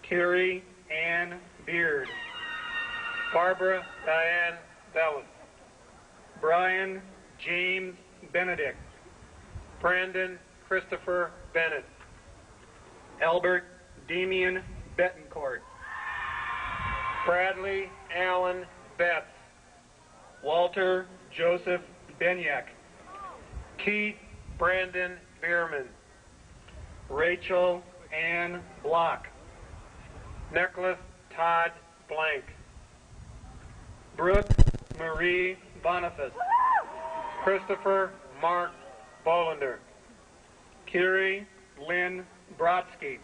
Carrie Ann Beard, Barbara Diane Bellis, Brian James Benedict, Brandon Christopher Bennett, Albert Damian Betancourt, Bradley Allen Betts, Walter Joseph Benyak, Keith Brandon Bierman, Rachel Ann Block, Nicholas Todd Blank, Brooke Marie Boniface, Christopher Mark Bolander, Carrie Lynn Brodsky,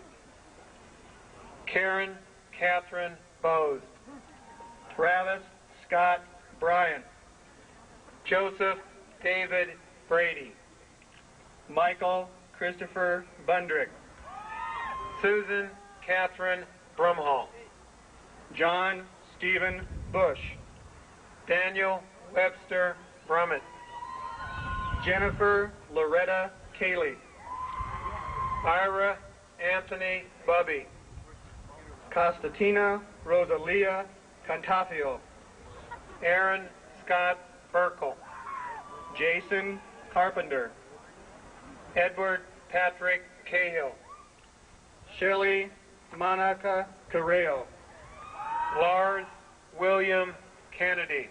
Karen Catherine Bose, Travis Scott Bryant, Joseph David Brady, Michael Christopher Bundrick, Susan Catherine Brumhall, John Stephen Bush, Daniel Webster Brummett, Jennifer Loretta Cayley, Ira Anthony Bubby, Costatina Rosalia Cantafio, Aaron Scott Burkle, Jason Carpenter, Edward Patrick Cahill, Shelley Monica Carreo, Lars William Kennedy,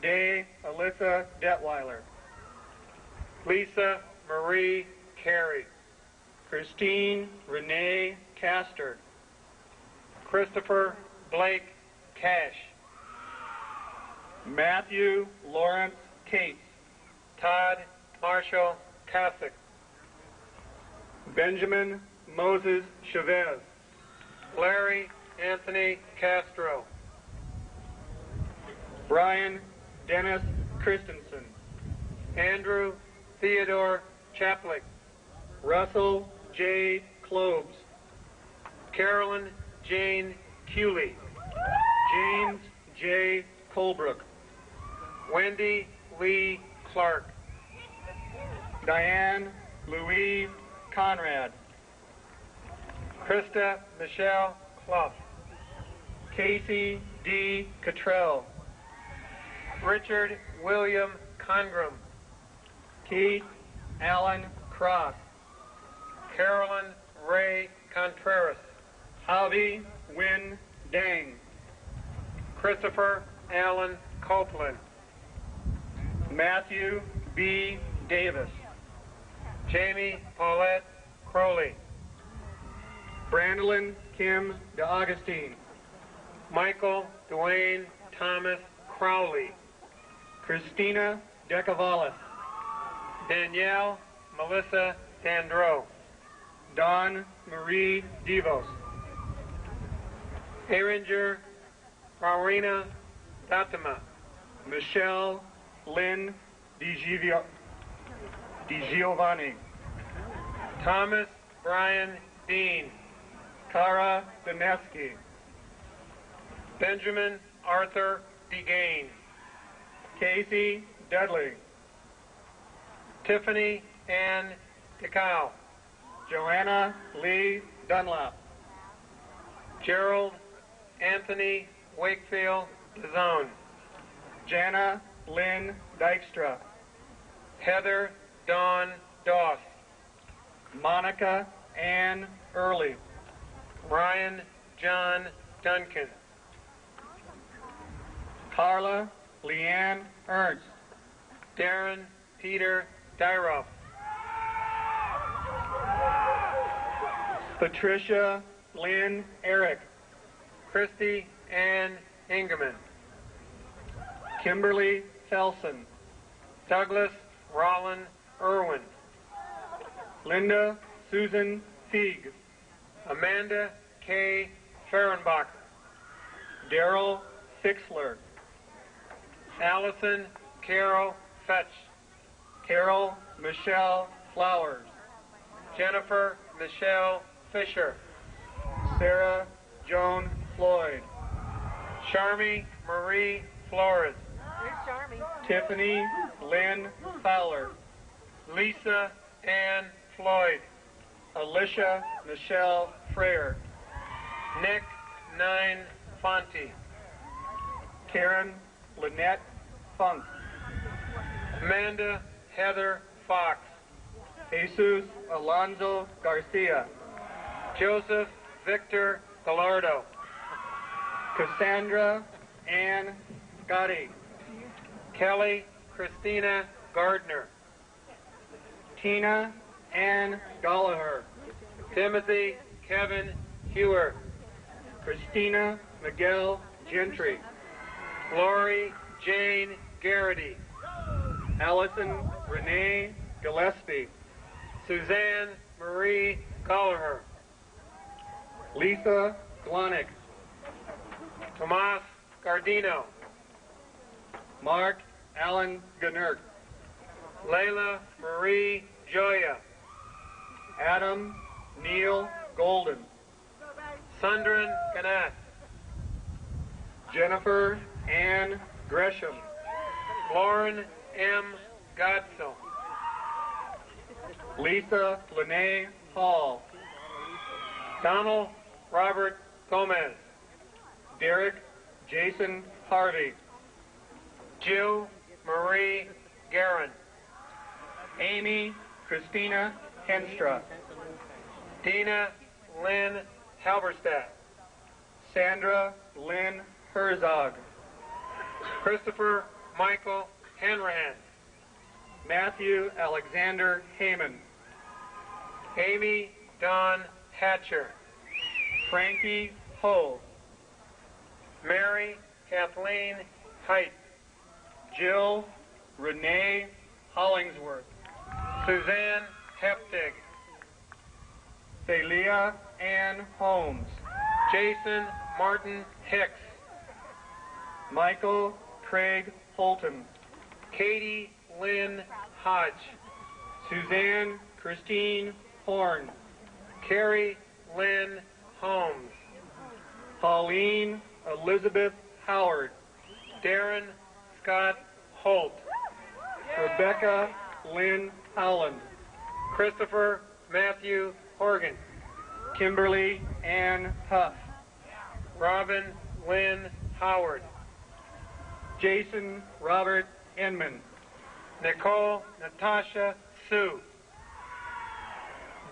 Day Alyssa Detweiler, Lisa Marie Carey, Christine Renee Castor, Christopher Blake Cash, Matthew Lawrence Cates, Todd Marshall Cossack, Benjamin Moses Chavez, Larry Anthony Castro, Brian Dennis Christensen, Andrew Theodore Chaplick, Russell J. Cloves, Carolyn Jane Cooley, James J. Colebrook, Wendy Lee Clark, Diane Louise Conrad, Krista Michelle Clough, Casey D. Cottrell, Richard William Congram, Keith Allen Cross, Carolyn Ray Contreras, Javi Win Dang, Christopher Allen Copeland, Matthew B. Davis, Jamie Paulette Crowley, Brandolyn Kim DeAugustine, Michael Dwayne Thomas Crowley, Christina Decavalis, Danielle Melissa Dandreau, Dawn Marie Devos, Aringer Rowena Datima, Michelle Lynn DiGiovanni, Thomas Brian Dean, Cara Doneski, Benjamin Arthur DeGain, Casey Dudley, Tiffany Ann DeCow, Joanna Lee Dunlap, Gerald Anthony Wakefield DeZone, Jana Lynn Dykstra, Heather Dawn Doss, Monica Ann Early, Ryan John Duncan, Carla Leanne Ernst, Darren Peter Dyroff, Patricia Lynn Eric, Christy Ann Ingerman, Kimberly Felson, Douglas Rollin Irwin, Linda Susan Feig, Amanda K. Fehrenbach, Daryl Fixler, Allison Carol Fetch, Carol Michelle Flowers, Jennifer Michelle Fisher, Sarah Joan Floyd, Charmy Marie Flores, Tiffany Lynn Fowler, Lisa Ann Floyd, Alicia Michelle Frere, Nick 9 Fonte, Karen Lynette Funk, Amanda Heather Fox, Jesus Alonso Garcia, Joseph Victor Gallardo, Cassandra Ann Scotty, Kelly Christina Gardner, Tina Ann Gallagher, Timothy Kevin Hewer, Christina Miguel Gentry, Lori Jane Garrity, Allison Renee Gillespie, Suzanne Marie Gallagher, Lisa Glonick, Tomas Gardino, Mark Allen Gnert, Layla Marie Joya, Adam Neil Golden, Sundran Ganath, Jennifer Ann Gresham, Lauren M. Godsell, Lisa Lene Hall, Donald Robert Gomez, Derek Jason Harvey, Jill Marie Guerin, Amy Christina Henstra, Dina Lynn Halberstadt, Sandra Lynn Herzog, Christopher Michael Hanrahan, Matthew Alexander Heyman, Amy Dawn Hatcher, Frankie Ho, Mary Kathleen Height, Jill Renee Hollingsworth, Suzanne Heftig, Thalia Ann Holmes, Jason Martin Hicks, Michael Craig Holton, Katie Lynn Hodge, Suzanne Christine Horn, Carrie Lynn Holmes, Pauline Elizabeth Howard, Darren Scott Holt, Rebecca Lynn Howland, Christopher Matthew Horgan, Kimberly Ann Huff, Robin Lynn Howard, Jason Robert Inman, Nicole Natasha Sue,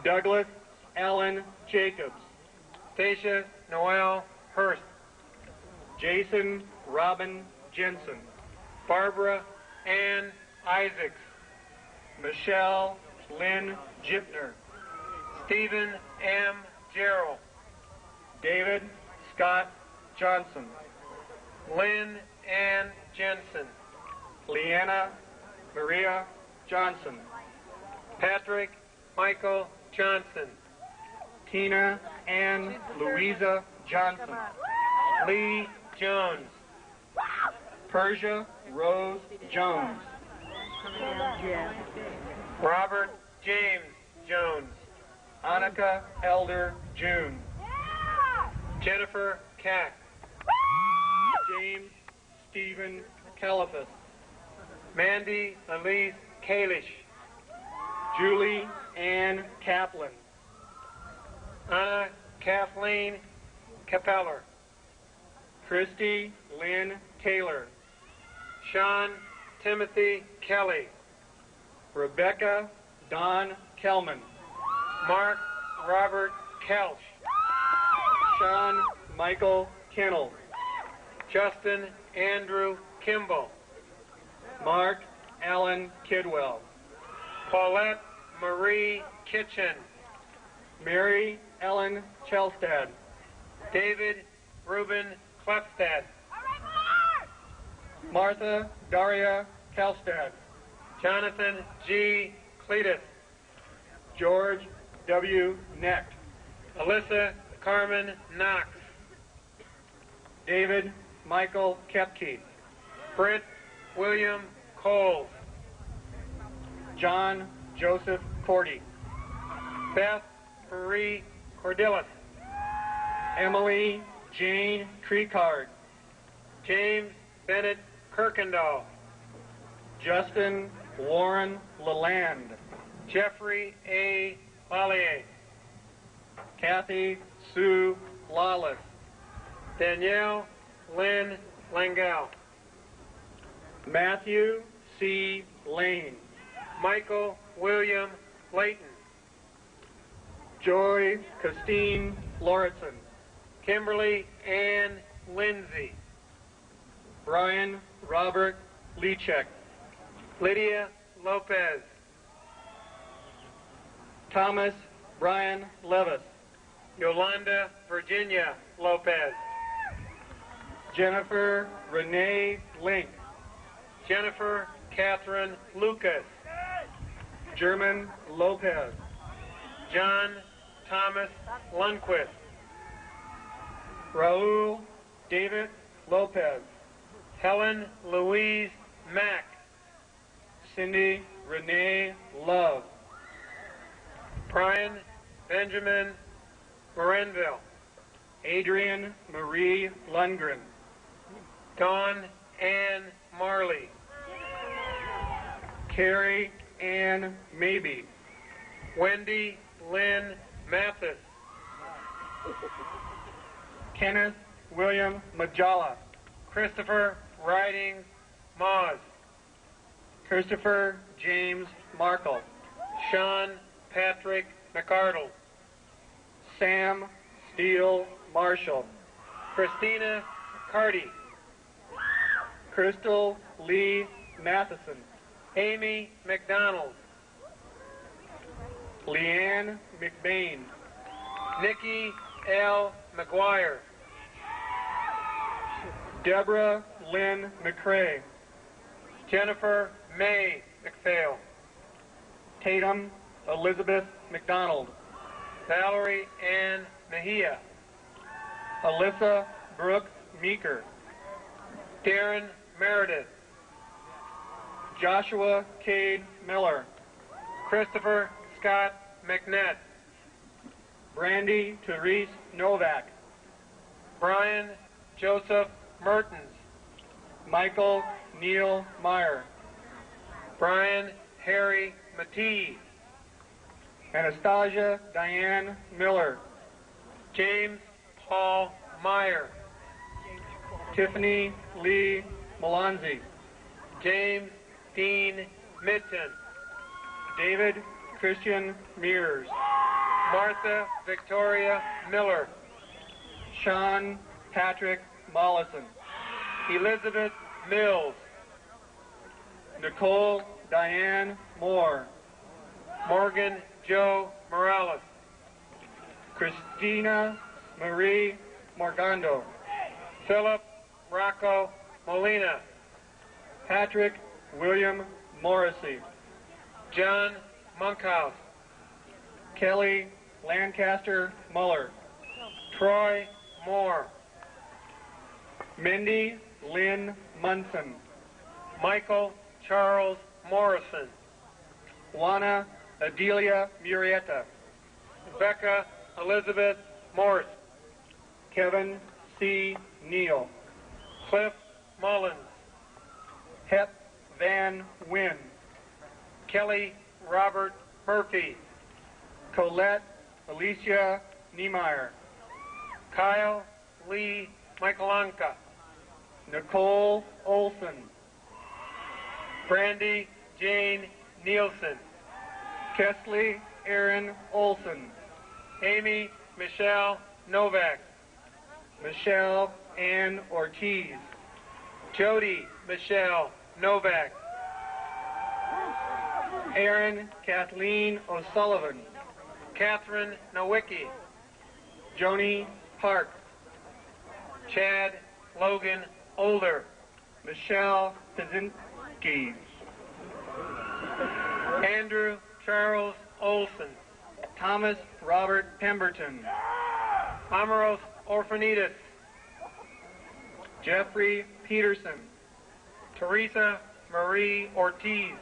Douglas Allen Jacobs, Stacia Noel Hurst, Jason Robin Jensen, Barbara Ann Isaacs, Michelle Lynn Gipner, Stephen M. Gerald, David Scott Johnson, Lynn Ann Jensen, Leanna Maria Johnson, Patrick Michael Johnson, Tina Ann Louisa Johnson, Lee Jones, Persia Rose Jones, Robert James Jones, Annika Elder June, Jennifer Cack, James Stephen Caliphas, Mandy Elise Kalish, Julie Ann Kaplan, Anna Kathleen Capeller, Christy Lynn Taylor, Sean Timothy Kelly, Rebecca Don Kelman, Mark Robert Kelch, Sean Michael Kennel, Justin Andrew Kimball, Mark Allen Kidwell, Paulette Marie Kitchen, Mary Ellen Chelstad, David Reuben Klepstad, Martha Daria Kalstad, Jonathan G. Cletus, George W. Neck, Alyssa Carmen Knox, David Michael Kepke, Britt William Coles, John Joseph Cordy, Beth Marie Cordillis, Emily Jane Creecard, James Bennett Kirkendall, Justin Warren Leland, Jeffrey A. Lallier, Kathy Sue Lawless. Danielle Lynn Langell. Matthew C. Lane. Michael William Layton. Joy Christine Lauritsen. Kimberly Ann Lindsay. Brian Robert Leachek. Lydia Lopez. Thomas Brian Levis. Yolanda Virginia Lopez. Jennifer Renee Link. Jennifer Catherine Lucas. German Lopez. John Thomas Lundquist. Raul David Lopez. Helen Louise Mack. Cindy Renee Love. Brian Benjamin Morenville. Adrian Marie Lundgren. Dawn Ann Marley. Carrie Ann Maybe. Wendy Lynn Mathis. Kenneth William Majala. Christopher Riding Moz. Christopher James Markle. Sean Patrick McArdle. Sam Steele Marshall. Christina Carty. Crystal Lee Matheson. Amy McDonald. Leanne McBain. Nikki L. McGuire. Deborah Lynn McCrae. Jennifer May McPhail. Tatum Elizabeth McDonald. Valerie Ann Mejia. Alyssa Brooke Meeker. Darren Meredith. Joshua Cade Miller. Christopher Scott McNett. Brandy Therese Novak. Brian Joseph Mertens. Michael Neil Meyer. Brian Harry Matee. Anastasia Diane Miller. James Paul Meyer. Tiffany Lee Malonzi. James Dean Mitton. David Christian Mears. Martha Victoria Miller. Sean Patrick Mollison. Elizabeth Mills. Nicole Diane Moore. Morgan Joe Morales. Christina Marie Morgando. Philip Rocco Molina. Patrick William Morrissey. John Monkhouse. Kelly Lancaster Muller. Troy Moore. Mindy Lynn Munson. Michael Charles Morrison. Juana Adelia Murrieta. Becca Elizabeth Morse. Kevin C. Neal. Cliff Mullins. Hep Van Wyn. Kelly Robert Murphy. Colette Alicia Niemeyer. Kyle Lee Michaelanka. Nicole Olson. Brandy Jane Nielsen. Kesley Aaron Olson. Amy Michelle Novak. Michelle Ann Ortiz. Jody Michelle Novak. Aaron Kathleen O'Sullivan. Catherine Nowicki. Joni Park. Chad Logan Older. Michelle Pazinski. Andrew Charles Olson. Thomas Robert Pemberton. Amaros Orphanitas. Jeffrey Peterson. Teresa Marie Ortiz.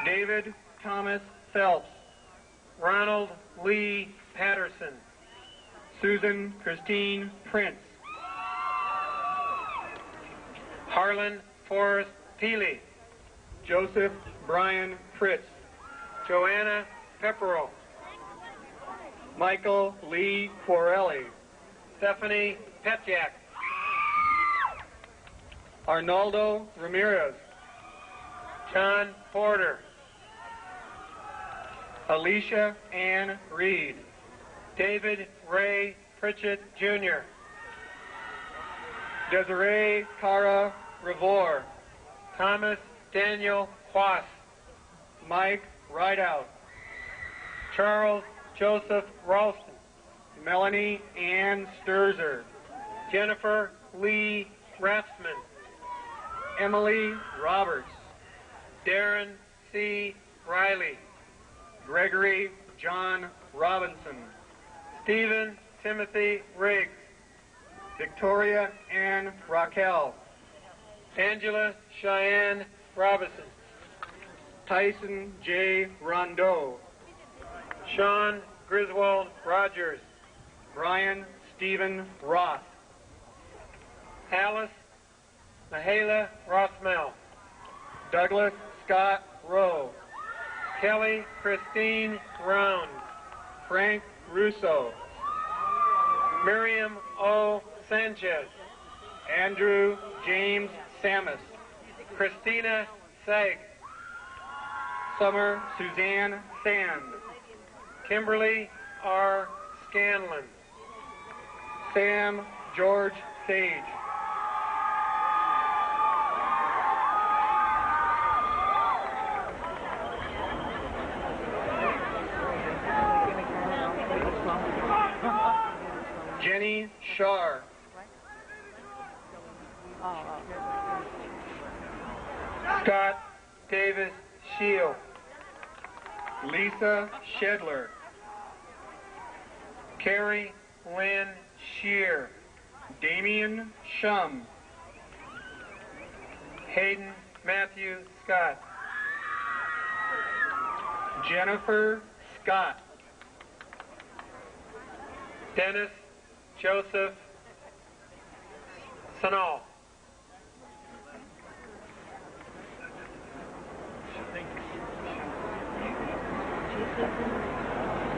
David Thomas Phelps. Ronald Lee Patterson. Susan Christine Prince. Harlan Forrest Peely. Joseph Brian Fritz. Joanna Pepperell. Michael Lee Corelli. Stephanie Petyak. Arnaldo Ramirez. John Porter. Alicia Ann Reed. David Ray Pritchett, Jr. Desiree Cara Revor. Thomas Daniel Quas. Mike Rideout. Charles Joseph Ralston. Melanie Ann Sturzer. Jennifer Lee Rathman. Emily Roberts. Darren C. Riley. Gregory John Robinson. Stephen Timothy Riggs. Victoria Ann Raquel. Angela Cheyenne Robinson. Tyson J. Rondeau. Sean Griswold Rogers. Brian Stephen Roth. Alice Mahala Rothmel. Douglas Scott Rowe. Kelly Christine Round. Frank Russo. Miriam O. Sanchez. Andrew James Samus. Christina Saig. Summer Suzanne Sand. Kimberly R. Scanlon. Sam George Sage. Jenny Shar. Scott Davis Shield. Lisa Shedler. Carrie Lynn Shear. Damian Shum. Hayden Matthew Scott. Jennifer Scott. Dennis Joseph Sanal.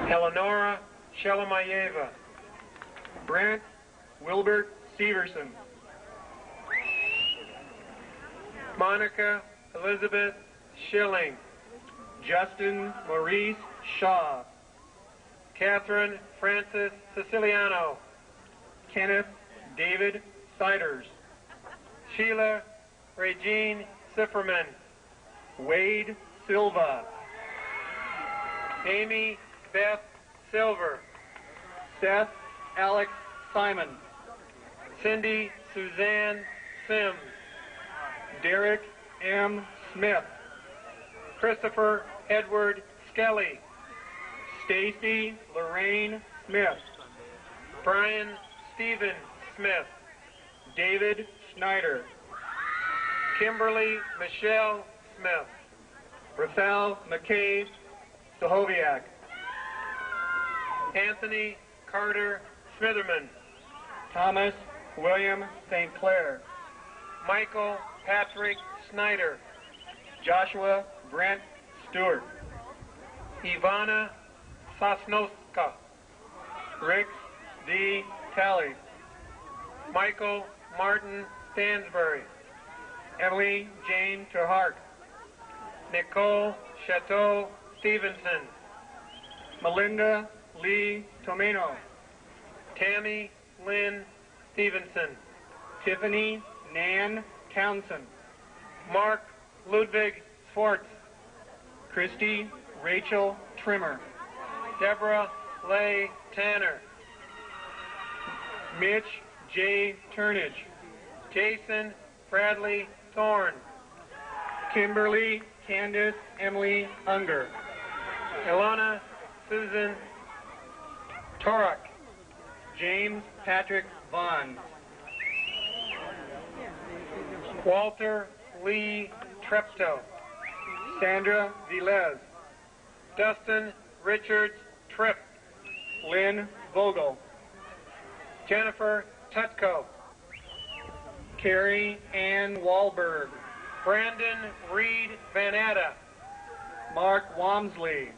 Eleonora Shelamayeva. Brent Wilbert Severson. Monica Elizabeth Schilling. Justin Maurice Shaw. Catherine Francis Siciliano. Kenneth David Siders. Sheila Regine Sifferman. Wade Silva. Amy Beth Silver. Seth Alex Simon. Cindy Suzanne Sims. Derek M. Smith. Christopher Edward Skelly. Stacy Lorraine Smith. Brian Stephen Smith. David Schneider. Kimberly Michelle Smith. Rafael McKay Stahoviak. Anthony Carter Smitherman. Thomas William St. Clair. Michael Patrick Snyder. Joshua Brent Stewart. Ivana Sosnowska. Rick D. Talley. Michael Martin Stansbury. Emily Jane Terhart. Nicole Chateau Stevenson. Melinda Lee Tomeno. Tammy Lynn Stevenson. Tiffany Nan Townsend. Mark Ludwig Swartz. Christy Rachel Trimmer. Deborah Leigh Tanner. Mitch J. Turnage. Jason Bradley Thorne. Kimberly Candace Emily Unger. Ilana Susan Torak. James Patrick Vaughn. Walter Lee Treptow. Sandra Velez. Dustin Richards Tripp. Lynn Vogel. Jennifer Tutko. Carrie Ann Wahlberg. Brandon Reed Van Atta. Mark Wamsley.